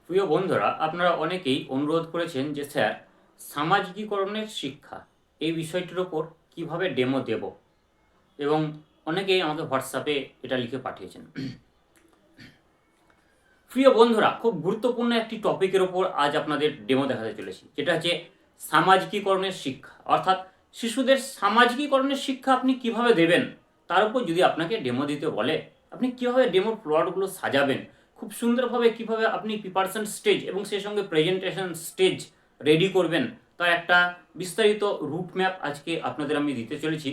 প্রিয় বন্ধুরা, আপনারা অনেকেই অনুরোধ করেছেন যে স্যার, সামাজিকীকরণের শিক্ষা এই বিষয়টির ওপর কিভাবে ডেমো দেব, এবং অনেকেই আমাকে হোয়াটসঅ্যাপে এটা লিখে পাঠিয়েছেন। প্রিয় বন্ধুরা, খুব গুরুত্বপূর্ণ একটি টপিকের ওপর আজ আপনাদের ডেমো দেখাতে চলেছি, যেটা হচ্ছে সামাজিকীকরণের শিক্ষা। অর্থাৎ শিশুদের সামাজিকীকরণের শিক্ষা আপনি কিভাবে দেবেন, তার উপর যদি আপনাকে ডেমো দিতে বলে, আপনি কিভাবে ডেমো প্লটগুলো সাজাবেন, খুব সুন্দরভাবে কিভাবে আপনি প্রিপারেশন স্টেজ এবং সেই সঙ্গে প্রেজেন্টেশন স্টেজ রেডি করবেন, তার একটা বিস্তারিত রুট ম্যাপ আজকে আপনাদের আমি দিতে চলেছি।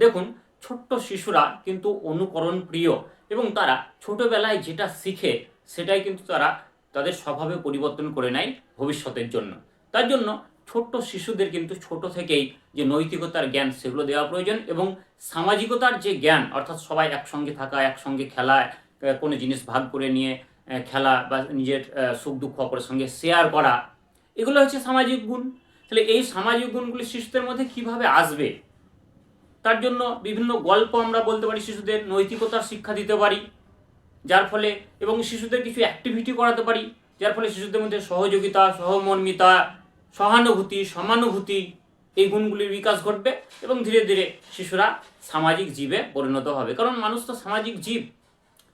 দেখুন, ছোট্ট শিশুরা কিন্তু অনুকরণ প্রিয়, এবং তারা ছোটবেলায় যেটা শিখে সেটাই কিন্তু তারা তাদের স্বভাবে পরিবর্তন করে নেয় ভবিষ্যতের জন্য। তার জন্য ছোট্ট শিশুদের কিন্তু ছোট থেকেই যে নৈতিকতার জ্ঞান সেগুলো দেওয়া প্রয়োজন, এবং সামাজিকতার যে জ্ঞান, অর্থাৎ সবাই একসঙ্গে থাকা, একসঙ্গে খেলা, কোনো জিনিস ভাগ করে নিয়ে খেলা, বা নিজের সুখ দুঃখ অপরের সঙ্গে শেয়ার করা, এগুলো হচ্ছে সামাজিক গুণ। তাহলে এই সামাজিক গুণগুলি শিশুদের মধ্যে কিভাবে আসবে, তার জন্য বিভিন্ন গল্প আমরা বলতে পারি, শিশুদের নৈতিকতার শিক্ষা দিতে পারি যার ফলে, এবং শিশুদের কিছু অ্যাক্টিভিটি করাতে পারি যার ফলে শিশুদের মধ্যে সহযোগিতা, সহমর্মিতা, সহানুভূতি, সমানুভূতি এই গুণগুলির বিকাশ ঘটবে, এবং ধীরে ধীরে শিশুরা সামাজিক জীবে পরিণত হবে। কারণ মানুষ তো সামাজিক জীব।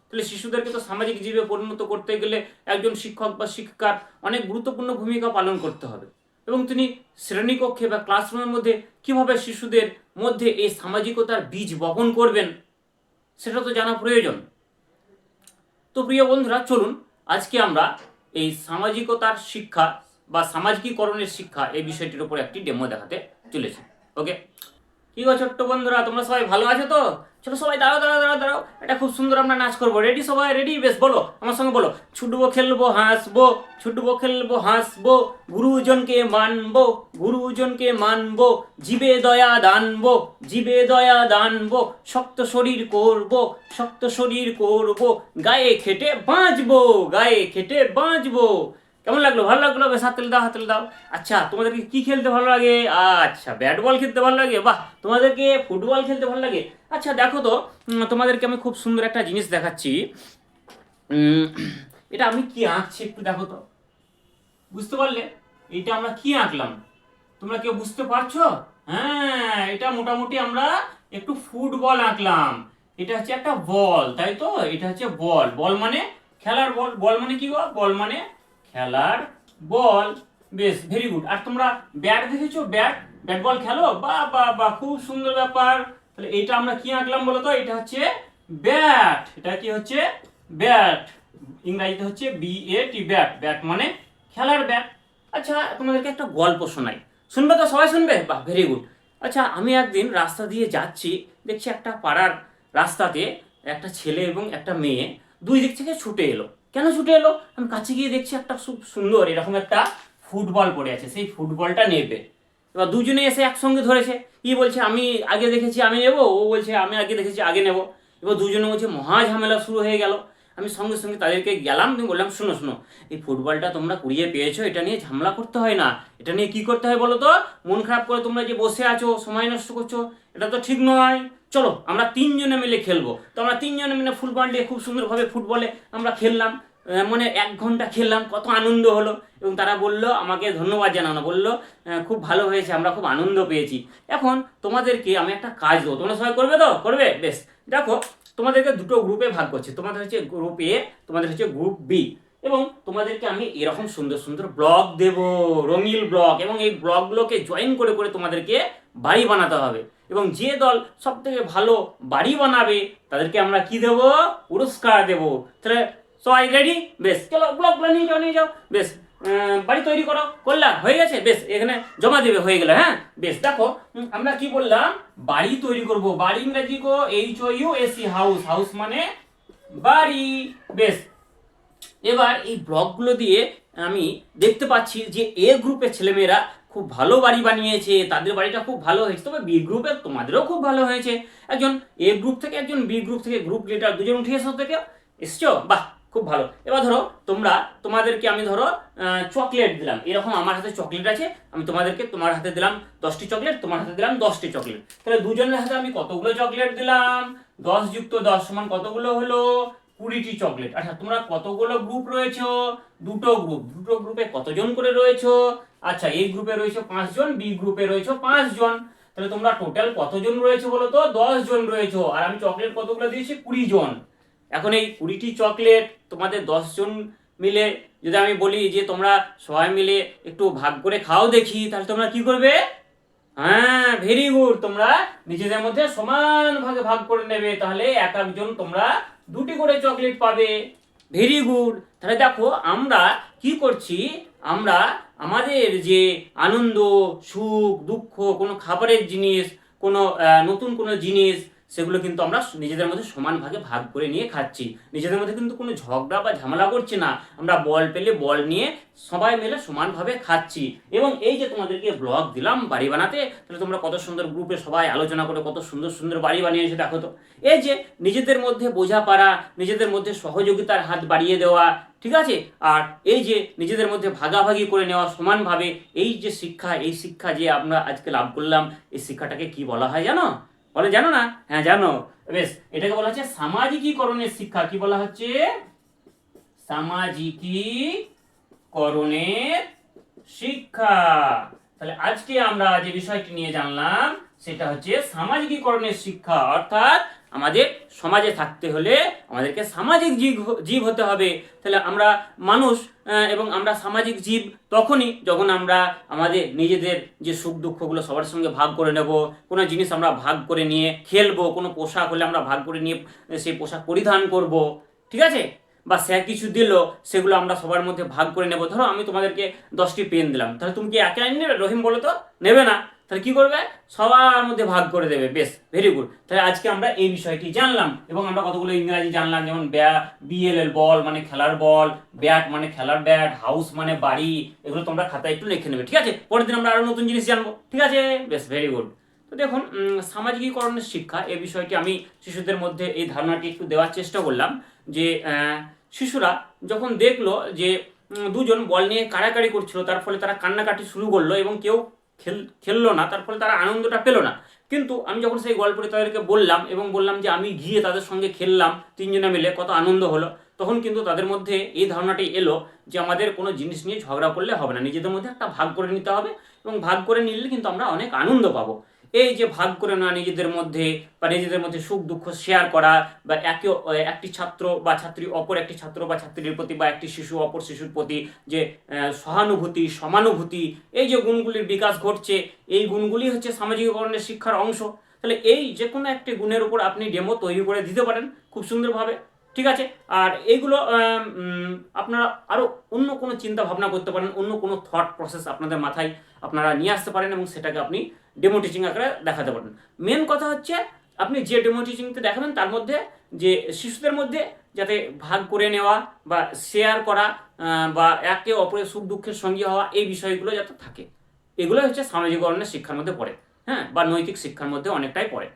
তাহলে শিশুদেরকে তো সামাজিক জীবে পরিণত করতে গেলে একজন শিক্ষক বা শিক্ষিকার অনেক গুরুত্বপূর্ণ ভূমিকা পালন করতে হবে, এবং তিনি শ্রেণীকক্ষে বা ক্লাসরুমের মধ্যে কিভাবে শিশুদের মধ্যে এই সামাজিকতার বীজ বপন করবেন সেটা তো জানা প্রয়োজন। তো প্রিয় বন্ধুরা, চলুন আজকে আমরা এই সামাজিকতার শিক্ষা বা সামাজিকীকরণের শিক্ষা এই বিষয়টির উপর একটি ডেমো দেখাতে চলেছি। ওকে, কি গো ছোট্ট বন্ধুরা, তোমরা সবাই ভালো আছো তো? চলো সবাই দাঁড়াও দাঁড়াও দাঁড়াও দাঁড়াও, এটা খুব সুন্দর আমরা নাচ করবো। রেডি সবাই? রেডি? বেশ, বলো আমার সঙ্গে, বলো, ছুটবো খেলবো হাসবো, ছুটবো খেলবো হাসবো, গুরুজনকে মানবো, গুরুজনকে মানবো, জীবে দয়া দানবো, জীবে দয়া দানবো, শক্ত শরীর করবো, শক্ত শরীর করবো, গায়ে খেটে বাঁচবো, গায়ে খেটে বাঁচবো। কেমন লাগলো? ভালো লাগলো? বেশ, হাততালি দাও, হাততালি দাও। আচ্ছা, তোমাদেরকে কি খেলতে ভালো লাগে? আচ্ছা, ব্যাট বল খেলতে ভালো লাগে? বাহ। তোমাদেরকে ফুটবল খেলতে ভালো লাগে? আচ্ছা, দেখো তো, তোমাদেরকে আমি খুব সুন্দর একটা জিনিস দেখাচ্ছি। এটা আমি কি আঁকছি একটু দেখো তো, বুঝতে পারলে? এটা আমরা কি আঁকলাম, তোমরা কেউ বুঝতে পারছো? হ্যাঁ, এটা মোটামুটি আমরা একটু ফুটবল আঁকলাম। এটা হচ্ছে একটা বল, তাই তো? এটা হচ্ছে বল। বল মানে খেলার বল। বল মানে কি গো? বল মানে খেলার বল। বেশ, ভেরি গুড। আর তোমরা ব্যাট দেখেছো? ব্যাট, ব্যাট বল খেলো? বাহ বাহ বাহ, খুব সুন্দর ব্যাপার। তাহলে এটা আমরা কি আঁকলাম বলো তো? এটা হচ্ছে ব্যাট। এটা কি হচ্ছে? ব্যাট। ইংরাজিতে হচ্ছে BAT, ব্যাট। ব্যাট মানে খেলার ব্যাট। আচ্ছা, তোমাদেরকে একটা গল্প শোনাই, শুনবে তো? সবাই শুনবে? বাহ, ভেরি গুড। আচ্ছা, আমি একদিন রাস্তা দিয়ে যাচ্ছি, দেখছি একটা পাড়ার রাস্তাতে একটা ছেলে এবং একটা মেয়ে দুই দিক থেকে ছুটে এলো। কেন ছুটে এলো? আমি কাছে গিয়ে দেখছি একটা খুব সুন্দর এরকম একটা ফুটবল পড়ে আছে, সেই ফুটবলটা নেবে। এবার দুজনে এসে একসঙ্গে ধরেছে। ই বলছে আমি আগে দেখেছি আমি নেব, ও বলছে আমি আগে দেখেছি আগে নেব। এবার দুজনে বলছে, মহা ঝামেলা শুরু হয়ে গেল। আমি সঙ্গে সঙ্গে তাদেরকে গেলাম, তুমি বললাম, শুনো শুনো, এই ফুটবলটা তোমরা কুড়িয়ে পেয়েছো, এটা নিয়ে ঝামেলা করতে হয় না। এটা নিয়ে কি করতে হয় বলো তো? মন খারাপ করে তোমরা যে বসে আছো, সময় নষ্ট করছো, এটা তো ঠিক নয়। চলো আমরা তিনজনে মিলে খেলবো। তো আমরা তিনজনে মিলে ফুটবল দিয়ে খুব সুন্দরভাবে ফুটবলে আমরা খেললাম। মানে 1 ঘন্টা খেললাম, কত আনন্দ হলো। এবং তারা বললো আমাকে ধন্যবাদ জানানো, বললো খুব ভালো হয়েছে, আমরা খুব আনন্দ পেয়েছি। এখন তোমাদেরকে আমি একটা কাজ দেবো, তোমরা সবাই করবে তো? করবে? বেশ, দেখো, তোমাদেরকে দুটো গ্রুপে ভাগ করছি। তোমাদের হচ্ছে গ্রুপ A, তোমাদের হচ্ছে গ্রুপ B। এবং তোমাদেরকে আমি এরকম সুন্দর সুন্দর ব্লক দেব, রঙিন ব্লক, এবং এই ব্লকগুলোকে জয়েন করে করে তোমাদেরকে বাড়ি বানাতে হবে। এবং যে দল সব থেকে ভালো বাড়ি বানাবে তাদেরকে আমরা কি দেব? পুরস্কার দেব। তাহলে সবাই রেডি? বেশ, চলো ব্লকগুলো নিয়ে যাও, নিয়ে যাও। বেশ, বাড়ি তৈরি করো। করলাম? হয়ে গেছে? বেশ, এখানে জমা দেবে, হয়ে গেল। হ্যাঁ, বেশ, দেখো, আমরা কি বললাম? বাড়ি তৈরি করব। বাড়ি ইংরেজি গো HOUSE, হাউস। হাউস মানে বাড়ি। বেশ, এবার এই ব্লকগুলো দিয়ে আমি দেখতে পাচ্ছি যে A গ্রুপের ছেলেমেয়েরা খুব ভালো বাড়ি বানিয়েছে, তাদের বাড়িটা খুব ভালো হয়েছে। তবে B গ্রুপের তোমাদেরও খুব ভালো হয়েছে। একজন A গ্রুপ থেকে, একজন B গ্রুপ থেকে, গ্রুপ লিডার দুজন উঠে এসো থেকে এসছো। বাহ, খুব ভালো। এবার ধরো তোমরা, তোমাদেরকে আমি ধরো চকলেট দিলাম। এরকম আমার হাতে চকলেট আছে, আমি তোমাদেরকে, তোমার হাতে দিলাম 10টি চকলেট, তোমার হাতে দিলাম 10টি চকলেট। তাহলে দুজনের হাতে আমি কতগুলো চকলেট দিলাম? 10 + 10 সমান কতগুলো হলো? 20টি চকলেট। আচ্ছা, তোমরা কতগুলো গ্রুপ রয়েছো? দুটো গ্রুপে কতজন করে রয়েছো? আচ্ছা, এই গ্রুপে রয়েছে 5 জন, বি গ্রুপে রয়েছে 5 জন। তাহলে তোমরা টোটাল কতজন রয়েছে বলো তো? 10 জন রয়েছো। আর আমি চকলেট কতগুলো দিয়েছি? 20 জন। এখন এই 20টি চকলেট তোমাদের 10 জন মিলে যদি আমি বলি যে তোমরা সবাই মিলে একটু ভাগ করে খাও দেখি, তাহলে তোমরা কি করবে? হ্যাঁ, ভেরি গুড, তোমরা নিজেদের মধ্যে সমান ভাগে ভাগ করে নেবে। তাহলে এক একজন তোমরা 2টি করে চকলেট পাবে। Very good. তাহলে দেখো আমরা কি করছি, আমরা আমাদের যে আনন্দ, সুখ, দুঃখ, কোনো খাবারের জিনিস, কোনো নতুন কোনো জিনিস, সেগুলো কিন্তু আমরা নিজেদের মধ্যে সমান ভাগে ভাগ করে নিয়ে খাচ্ছি। নিজেদের মধ্যে কিন্তু কোনো ঝগড়া বা ঝামেলা করছি না। আমরা বল পেলে বল নিয়ে সবাই মিলে সমানভাবে খাচ্ছি। এবং এই যে তোমাদেরকে ব্লগ দিলাম বাড়ি বানাতে, তাহলে তোমরা কত সুন্দর গ্রুপে সবাই আলোচনা করে কত সুন্দর সুন্দর বাড়ি বানিয়েছে দেখো তো। এই যে নিজেদের মধ্যে বোঝাপড়া, নিজেদের মধ্যে সহযোগিতার হাত বাড়িয়ে দেওয়া, ঠিক আছে, আর এই যে নিজেদের মধ্যে ভাগাভাগি করে নেওয়া সমানভাবে, এই যে শিক্ষা, এই শিক্ষা যে আমরা আজকে লাভ করলাম, এই শিক্ষাটাকে কি বলা হয় জানো? বলে জানো না? হ্যাঁ জানো। বেশ, এটাকে বলা হচ্ছে সামাজিকীকরণের শিক্ষা। কি বলা হচ্ছে? সামাজিকীকরণের শিক্ষা। তাহলে আজকে আমরা যে বিষয়টি নিয়ে জানলাম সেটা হচ্ছে সামাজিকীকরণের শিক্ষা। অর্থাৎ আমাদের সমাজে থাকতে হলে আমাদেরকে সামাজিক জীব হতে হবে। তাহলে আমরা মানুষ এবং আমরা সামাজিক জীব তখনই যখন আমরা আমাদের নিজেদের যে সুখ দুঃখগুলো সবার সঙ্গে ভাগ করে নেব, কোনো জিনিস আমরা ভাগ করে নিয়ে খেলবো, কোনো পোশাক হলে আমরা ভাগ করে নিয়ে সেই পোশাক পরিধান করব, ঠিক আছে, বা স্যার কিছু দিল সেগুলো আমরা সবার মধ্যে ভাগ করে নেব। ধরো আমি তোমাদেরকে 10টি পেন দিলাম, তাহলে তুমি কি একা নেবে? রহিম বলো তো, নেবে না। তাহলে কি করবে? সবার মধ্যে ভাগ করে দেবে। বেশ, ভেরি গুড। তাহলে আজকে আমরা এই বিষয়টি জানলাম এবং আমরা কতগুলো ইংরাজি জানলাম, যেমন বিএলএল বল মানে খেলার বল, ব্যাট মানে খেলার ব্যাট, হাউস মানে বাড়ি। এগুলো তোমরা খাতায় একটু লিখে নেবে, ঠিক আছে? পরের দিন আমরা আরো নতুন জিনিস জানবো, ঠিক আছে? বেশ, ভেরি গুড। তো দেখুন, সামাজিকীকরণের শিক্ষা এই বিষয়টি আমি শিশুদের মধ্যে এই ধারণাটি একটু দেওয়ার চেষ্টা করলাম যে শিশুরা যখন দেখলো যে দুজন বল নিয়ে কাড়াকাড়ি করছিল, তার ফলে তারা কান্নাকাটি শুরু করলো এবং কেউ খেললো না, তার ফলে তারা আনন্দটা পেলো না। কিন্তু আমি যখন সেই গল্পটি তাদেরকে বললাম এবং বললাম যে আমি গিয়ে তাদের সঙ্গে খেললাম, 3জনে মিলে কত আনন্দ হলো, তখন কিন্তু তাদের মধ্যে এই ধারণাটি এলো যে আমাদের কোনো জিনিস নিয়ে ঝগড়া করলে হবে না, নিজেদের মধ্যে একটা ভাগ করে নিতে হবে এবং ভাগ করে নিলে কিন্তু আমরা অনেক আনন্দ পাবো। এই যে ভাগ করে নেওয়া নিজেদের মধ্যে, বা নিজেদের মধ্যে সুখ দুঃখ শেয়ার করা, বা একটি ছাত্র বা ছাত্রী অপর একটি ছাত্র বা ছাত্রীর প্রতি, বা একটি শিশু অপর শিশুর প্রতি যে সহানুভূতি, সমানুভূতি, এই যে গুণগুলির বিকাশ ঘটছে, এই গুণগুলি হচ্ছে সামাজিকীকরণের শিক্ষার অংশ। তাহলে এই যে কোনো একটি গুণের উপর আপনি ডেমো তৈরি করে দিতে পারেন খুব সুন্দরভাবে, ঠিক আছে? আর এইগুলো আপনারা আরও অন্য কোনো চিন্তা ভাবনা করতে পারেন, অন্য কোনো থট প্রসেস আপনাদের মাথায় আপনারা নিয়ে আসতে পারেন এবং সেটাকে আপনি ডেমো টিচিং আকারে দেখাতে পারেন। মেন কথা হচ্ছে আপনি যে ডেমো টিচিংতে দেখাবেন তার মধ্যে যে শিশুদের মধ্যে যাতে ভাগ করে নেওয়া বা শেয়ার করা বা একে অপরের সুখ দুঃখের সঙ্গী হওয়া, এই বিষয়গুলো যাতে থাকে, এগুলো হচ্ছে সামাজিকীকরণের শিক্ষার মধ্যে পড়ে, হ্যাঁ, বা নৈতিক শিক্ষার মধ্যে অনেকটাই পড়ে।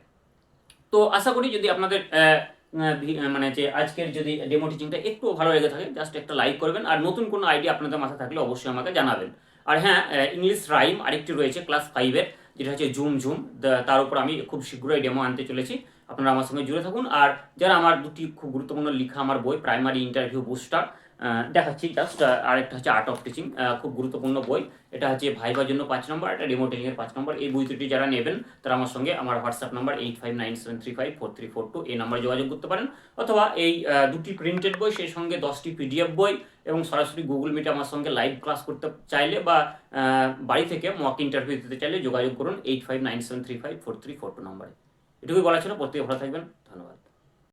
তো আশা করি যদি আপনাদের মানে যে আজকের যদি ডেমো টিচিংটা একটু ভালো লেগে থাকে, জাস্ট একটা লাইক করবেন, আর নতুন কোনো আইডিয়া আপনাদের মাথায় থাকলে অবশ্যই আমাকে জানাবেন। আর হ্যাঁ, ইংলিশ রাইম আরেকটি রয়েছে ক্লাস 5-এর, যেটা হচ্ছে ঝুম ঝুম, তার উপর আমি খুব শীঘ্রই ডেমো আনতে চলেছি। আপনারা আমার সঙ্গে জুড়ে থাকুন। আর যারা আমার দুটি খুব গুরুত্বপূর্ণ লেখা আমার বই, প্রাইমারি ইন্টারভিউ বুস্টার দেখাচ্ছি জাস্ট, আরেকটা হচ্ছে আর্ট অফ টিচিং, খুব গুরুত্বপূর্ণ বই। এটা হচ্ছে ভাইবার জন্য 5 নম্বর, এটা ডেমো টিচিংয়ের 5 নম্বর। এই বই দুটি যারা নেবেন তারা আমার সঙ্গে আমার হোয়াটসঅ্যাপ নাম্বার 8597354342 এই নাম্বারে যোগাযোগ করতে পারেন, অথবা এই দুটি প্রিন্টেড বই, সেই সঙ্গে 10টি পিডিএফ বই এবং সরাসরি গুগল মিটে আমার সঙ্গে লাইভ ক্লাস করতে চাইলে বা বাড়ি থেকে মক ইন্টারভিউ দিতে চাইলে যোগাযোগ করুন 8597354342 নম্বরে। এটুকুই বলা ছিল। প্রত্যেকে ভালো থাকবেন, ধন্যবাদ।